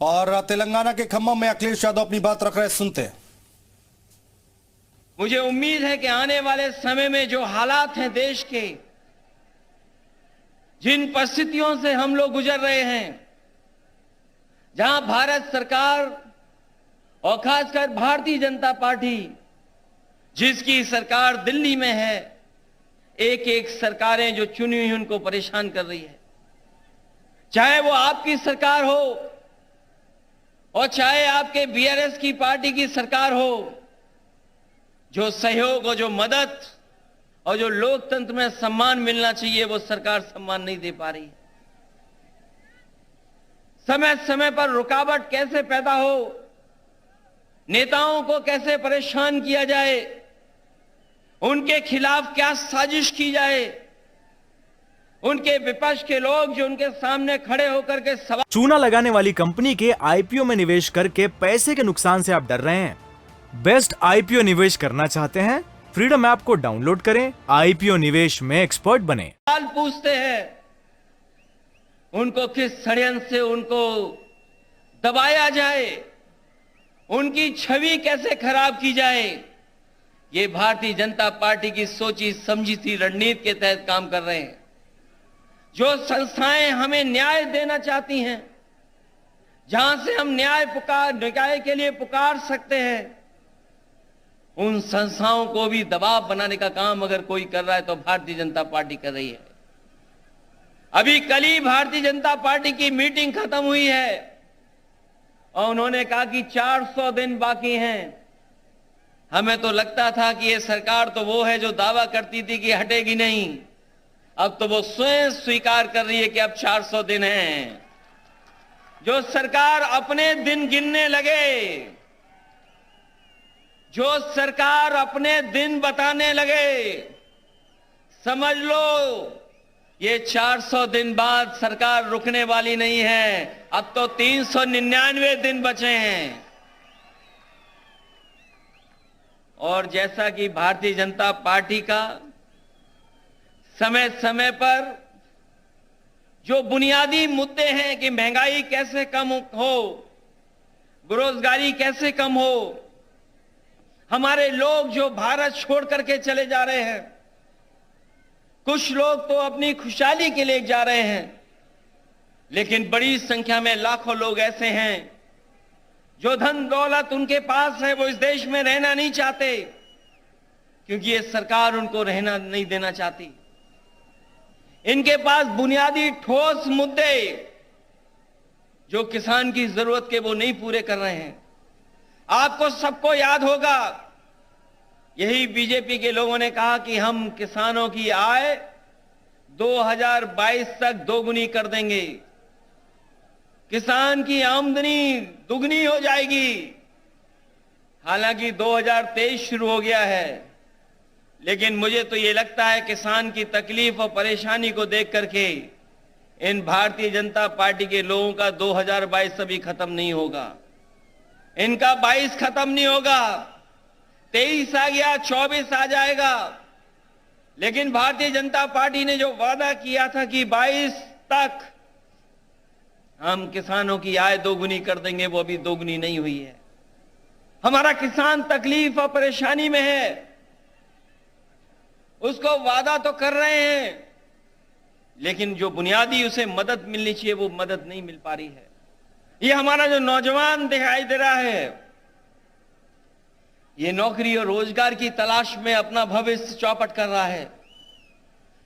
और तेलंगाना के खम्मम में अखिलेश यादव अपनी बात रख रहे हैं, सुनते हैं। मुझे उम्मीद है कि आने वाले समय में जो हालात हैं देश के, जिन परिस्थितियों से हम लोग गुजर रहे हैं, जहां भारत सरकार और खासकर भारतीय जनता पार्टी, जिसकी सरकार दिल्ली में है, एक एक सरकारें जो चुनी हुई उनको परेशान कर रही है। चाहे वो आपकी सरकार हो और चाहे आपके बीआरएस की पार्टी की सरकार हो, जो सहयोग और जो मदद और जो लोकतंत्र में सम्मान मिलना चाहिए वो सरकार सम्मान नहीं दे पा रही है। समय समय पर रुकावट कैसे पैदा हो, नेताओं को कैसे परेशान किया जाए, उनके खिलाफ क्या साजिश की जाए, उनके विपक्ष के लोग जो उनके सामने खड़े होकर के सवाल। चूना लगाने वाली कंपनी के आईपीओ में निवेश करके पैसे के नुकसान से आप डर रहे हैं? बेस्ट आईपीओ निवेश करना चाहते हैं? फ्रीडम ऐप को डाउनलोड करें, आईपीओ निवेश में एक्सपर्ट बने। सवाल पूछते हैं, उनको किस षड्यंत्र से उनको दबाया जाए, उनकी छवि कैसे खराब की जाए, ये भारतीय जनता पार्टी की सोची समझी थी रणनीति के तहत काम कर रहे हैं। जो संस्थाएं हमें न्याय देना चाहती हैं, जहां से हम न्याय के लिए पुकार सकते हैं, उन संस्थाओं को भी दबाव बनाने का काम अगर कोई कर रहा है तो भारतीय जनता पार्टी कर रही है। अभी कल ही भारतीय जनता पार्टी की मीटिंग खत्म हुई है और उन्होंने कहा कि 400 दिन बाकी हैं। हमें तो लगता था कि ये सरकार तो वो है जो दावा करती थी कि हटेगी नहीं, अब तो वो स्वयं स्वीकार कर रही है कि अब 400 दिन हैं। जो सरकार अपने दिन गिनने लगे, जो सरकार अपने दिन बताने लगे, समझ लो ये 400 दिन बाद सरकार रुकने वाली नहीं है। अब तो 399 दिन बचे हैं। और जैसा कि भारतीय जनता पार्टी का समय समय पर जो बुनियादी मुद्दे हैं कि महंगाई कैसे कम हो, बेरोजगारी कैसे कम हो, हमारे लोग जो भारत छोड़ करके चले जा रहे हैं, कुछ लोग तो अपनी खुशहाली के लिए जा रहे हैं, लेकिन बड़ी संख्या में लाखों लोग ऐसे हैं जो धन दौलत उनके पास है, वो इस देश में रहना नहीं चाहते क्योंकि ये सरकार उनको रहना नहीं देना चाहती। इनके पास बुनियादी ठोस मुद्दे जो किसान की जरूरत के वो नहीं पूरे कर रहे हैं। आपको सबको याद होगा, यही बीजेपी के लोगों ने कहा कि हम किसानों की आय 2022 तक दोगुनी कर देंगे, किसान की आमदनी दुगनी हो जाएगी। हालांकि 2023 शुरू हो गया है, लेकिन मुझे तो ये लगता है किसान की तकलीफ और परेशानी को देख करके इन भारतीय जनता पार्टी के लोगों का 2022 अभी खत्म नहीं होगा, इनका 22 खत्म नहीं होगा। 23 आ गया, 24 आ जाएगा, लेकिन भारतीय जनता पार्टी ने जो वादा किया था कि 22 तक हम किसानों की आय दोगुनी कर देंगे, वो अभी दोगुनी नहीं हुई है। हमारा किसान तकलीफ और परेशानी में है, उसको वादा तो कर रहे हैं, लेकिन जो बुनियादी उसे मदद मिलनी चाहिए वो मदद नहीं मिल पा रही है। ये हमारा जो नौजवान दिखाई दे रहा है, ये नौकरी और रोजगार की तलाश में अपना भविष्य चौपट कर रहा है।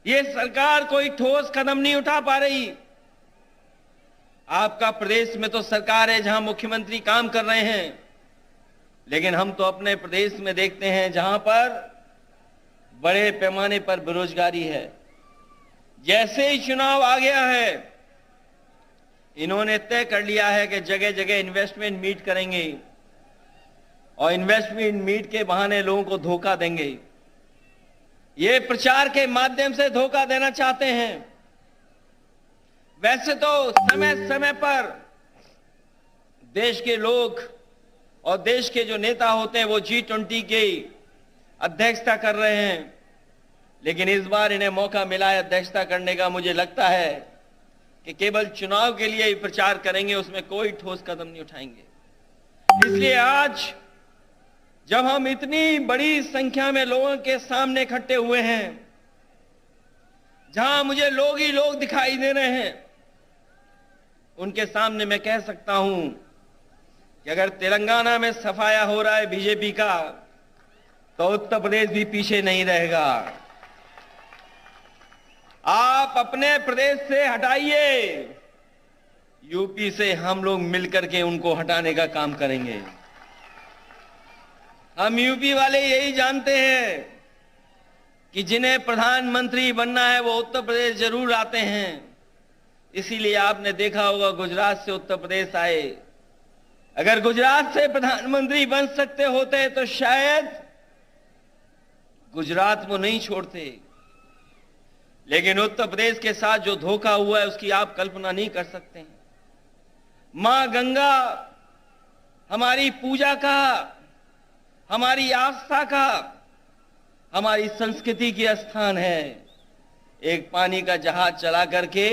ये सरकार कोई ठोस कदम नहीं उठा पा रही। आपका प्रदेश में तो सरकार है जहां मुख्यमंत्री काम कर रहे हैं, लेकिन हम तो अपने प्रदेश में देखते हैं जहां पर बड़े पैमाने पर बेरोजगारी है। जैसे ही चुनाव आ गया है, इन्होंने तय कर लिया है कि जगह जगह इन्वेस्टमेंट मीट करेंगे और इन्वेस्टमेंट मीट के बहाने लोगों को धोखा देंगे। ये प्रचार के माध्यम से धोखा देना चाहते हैं। वैसे तो समय समय पर देश के लोग और देश के जो नेता होते हैं वो G20 की अध्यक्षता कर रहे हैं, लेकिन इस बार इन्हें मौका मिला है अध्यक्षता करने का। मुझे लगता है कि केवल चुनाव के लिए ही प्रचार करेंगे, उसमें कोई ठोस कदम नहीं उठाएंगे। इसलिए आज जब हम इतनी बड़ी संख्या में लोगों के सामने इकट्ठे हुए हैं, जहां मुझे लोग ही लोग दिखाई दे रहे हैं, उनके सामने मैं कह सकता हूं कि अगर तेलंगाना में सफाया हो रहा है बीजेपी का, तो उत्तर प्रदेश भी पीछे नहीं रहेगा। आप अपने प्रदेश से हटाइए, यूपी से हम लोग मिलकर के उनको हटाने का काम करेंगे। हम यूपी वाले यही जानते हैं कि जिन्हें प्रधानमंत्री बनना है वो उत्तर प्रदेश जरूर आते हैं। इसीलिए आपने देखा होगा गुजरात से उत्तर प्रदेश आए। अगर गुजरात से प्रधानमंत्री बन सकते होते तो शायद गुजरात को नहीं छोड़ते, लेकिन उत्तर प्रदेश के साथ जो धोखा हुआ है उसकी आप कल्पना नहीं कर सकते। मां गंगा हमारी पूजा का, हमारी आस्था का, हमारी संस्कृति की स्थान है। एक पानी का जहाज चला करके,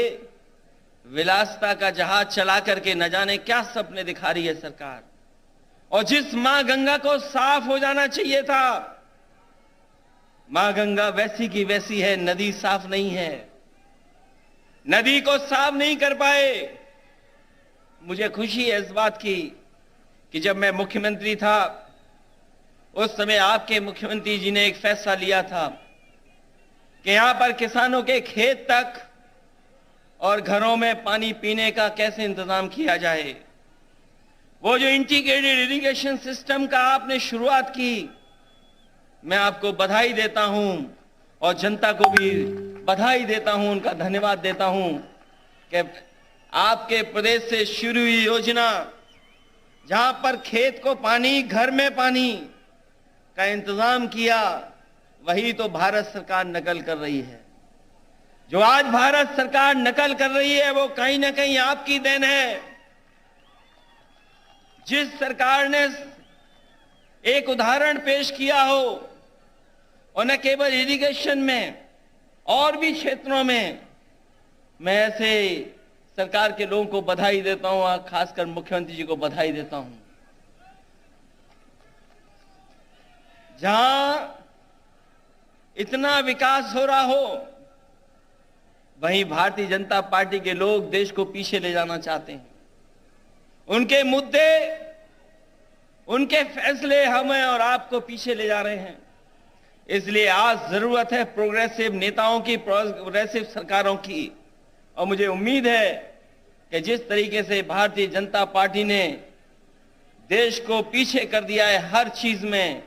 विलासता का जहाज चला करके न जाने क्या सपने दिखा रही है सरकार। और जिस मां गंगा को साफ हो जाना चाहिए था, मां गंगा वैसी की वैसी है, नदी साफ नहीं है, नदी को साफ नहीं कर पाए। मुझे खुशी है इस बात की कि जब मैं मुख्यमंत्री था उस समय आपके मुख्यमंत्री जी ने एक फैसला लिया था कि यहां पर किसानों के खेत तक और घरों में पानी पीने का कैसे इंतजाम किया जाए। वो जो इंटीग्रेटेड इरिगेशन सिस्टम का आपने शुरुआत की, मैं आपको बधाई देता हूं और जनता को भी बधाई देता हूं, उनका धन्यवाद देता हूं कि आपके प्रदेश से शुरू हुई योजना, जहां पर खेत को पानी, घर में पानी का इंतजाम किया, वही तो भारत सरकार नकल कर रही है। जो आज भारत सरकार नकल कर रही है वो कहीं ना कहीं आपकी देन है। जिस सरकार ने एक उदाहरण पेश किया हो, और न केवल इरिगेशन में और भी क्षेत्रों में, मैं ऐसे सरकार के लोगों को बधाई देता हूं, और खासकर मुख्यमंत्री जी को बधाई देता हूं। जहां इतना विकास हो रहा हो, वहीं भारतीय जनता पार्टी के लोग देश को पीछे ले जाना चाहते हैं। उनके मुद्दे, उनके फैसले हमें और आपको पीछे ले जा रहे हैं। इसलिए आज जरूरत है प्रोग्रेसिव नेताओं की, प्रोग्रेसिव सरकारों की। और मुझे उम्मीद है कि जिस तरीके से भारतीय जनता पार्टी ने देश को पीछे कर दिया है हर चीज में,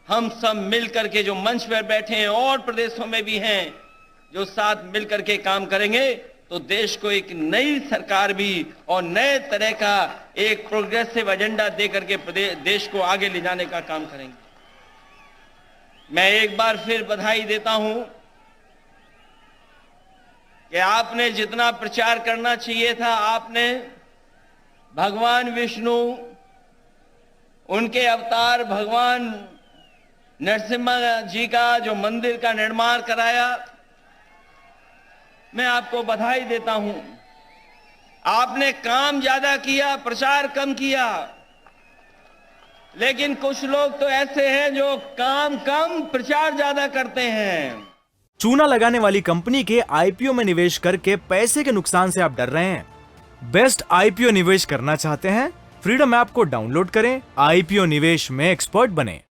हम सब मिलकर के जो मंच पर बैठे हैं और प्रदेशों में भी हैं, जो साथ मिलकर के काम करेंगे तो देश को एक नई सरकार भी और नए तरह का एक प्रोग्रेसिव एजेंडा देकर के देश को आगे ले जाने का काम करेंगे। मैं एक बार फिर बधाई देता हूं कि आपने जितना प्रचार करना चाहिए था, आपने भगवान विष्णु, उनके अवतार भगवान नरसिम्हा जी का जो मंदिर का निर्माण कराया, मैं आपको बधाई देता हूं। आपने काम ज्यादा किया, प्रचार कम किया, लेकिन कुछ लोग तो ऐसे हैं जो काम कम प्रचार ज्यादा करते हैं। चूना लगाने वाली कंपनी के आईपीओ में निवेश करके पैसे के नुकसान से आप डर रहे हैं? बेस्ट आईपीओ निवेश करना चाहते हैं? फ्रीडम ऐप को डाउनलोड करें, आईपीओ निवेश में एक्सपर्ट बने।